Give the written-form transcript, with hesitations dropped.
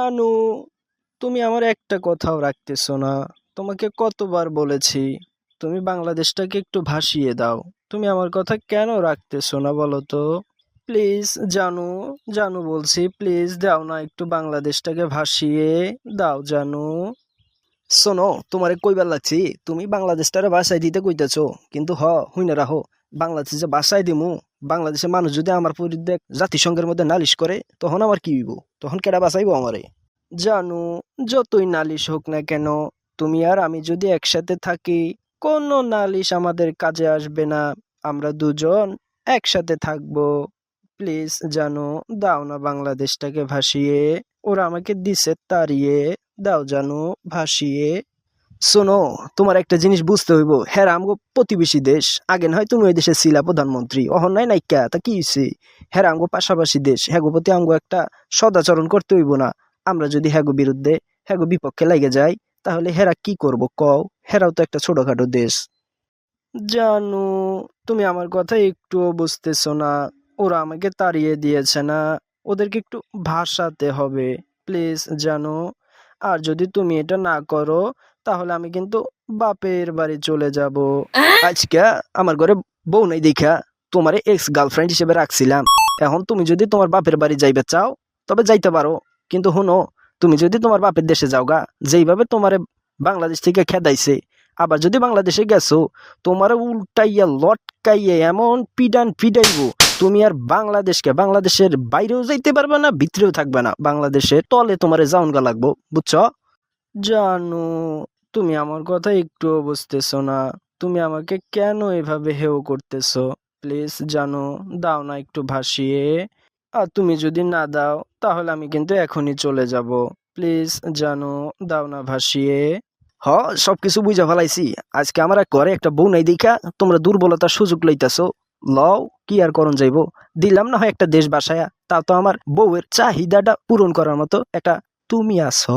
জানু, তুমি আমার একটা কথাও রাখতেছো না। তোমাকে কতবার বলেছি তুমি বাংলাদেশটাকে একটু ভাসিয়ে দাও। তুমি আমার কথা কেন রাখতেছো না বলো তো? প্লিজ জানু, জানু বলছি, প্লিজ দাও না, একটু বাংলাদেশটাকে ভাসিয়ে দাও জানু। শোনো, তোমারে কইবার লাগছি, তুমি বাংলাদেশটারে বাসায় দিতে কইতেছো, কিন্তু হুইনা রাহো, বাংলাদেশে যে বাসায় দিমু, বাংলাদেশের মানুষ যদি আমার বিরুদ্ধে জাতিসংঘের মধ্যে নালিশ করে, তখন আমার কি হইব? তখন কেডা বাঁচাইবো আমারে? জানু, যতই নালিশ হোক না কেন, তুমি আর আমি যদি একসাথে থাকি, কোনো নালিশ আমাদের কাজে আসবে না। আমরা দুজন একসাথে থাকবো। প্লিজ জানু, দাও না বাংলাদেশটাকে ভাসিয়ে। ওরা আমাকে দিছে তাড়িয়ে, দাও জানু ভাসিয়ে। শোনো, তোমার একটা জিনিস বুঝতে হইব, হ্যাঁ আমগো প্রতিবেশী দেশ। আগে না হয় তুমি ওই দেশে ছিলা প্রধানমন্ত্রী, অহন নাই নাইকা, তা কি হইছে? হ্যাঁ আমগো পাশাপাশি দেশ, হ্যাগো প্রতি আমগো একটা সদাচরণ করতে হইব না? আমরা যদি হ্যাগো বিরুদ্ধে, হ্যাগো বিপক্ষে লাগে যাই, তাহলে হেরা কি করব কও? হেরাও তো একটা ছোটখাটো দেশ। জানু, তুমি আমার কথা একটুও বুঝতেছো না। ওরা আমাকে তাড়িয়ে দিয়েছে না, ওদেরকে একটু ভাসাতে হবে। প্লিজ জানু, আর যদি তুমি এটা না করো, তাহলে আমি কিন্তু বাপের বাড়ি চলে যাব। আজকে আমার ঘরে বউ নাই দেখা তোমারে এক্স গার্লফ্রেন্ড হিসেবে রাখছিলাম। এখন তুমি যদি তোমার বাপের বাড়ি যাইবে চাও, তবে যাইতে পারো। কিন্তু হুনো, তুমি যদি তোমার বাপের দেশে যাওগা, যেইভাবে তোমারে বাংলাদেশ থেকে খেদাইছে, আবার যদি বাংলাদেশে গেছো, তোমার উল্টাইয়া লটকাইয়া এমন পিডান পিডাইবো, তুমি আর বাংলাদেশের বাইরেও যাইতে পারবে না, ভিতরেও থাকবে না। বাংলাদেশের তলে তোমারে জাউনগা লাগবো, বুঝছো? জানু, তুমি আমার কথা একটুও বুঝতেছো না। তুমি আমাকে কেন এভাবে হেও করতেছো? প্লিজ জানু, দাও না একটু ভাসিয়ে। আর তুমি যদি না দাও, তাহলে আমি কিন্তু এখনই চলে যাব। প্লিজ জানু, দাও না ভাসিয়ে। সবকিছু বুঝা ফেলাইছি। আজকে আমার এক ঘরে একটা বউ নাই দেখা তোমরা দুর্বলতার সুযোগ লইতাছো। লও, কি আর করণ যাইবো, দিলাম না হয় একটা দেশ বাসায়া, তা তো আমার বউয়ের চাহিদাটা পূরণ করার মতো একটা তুমি আছো।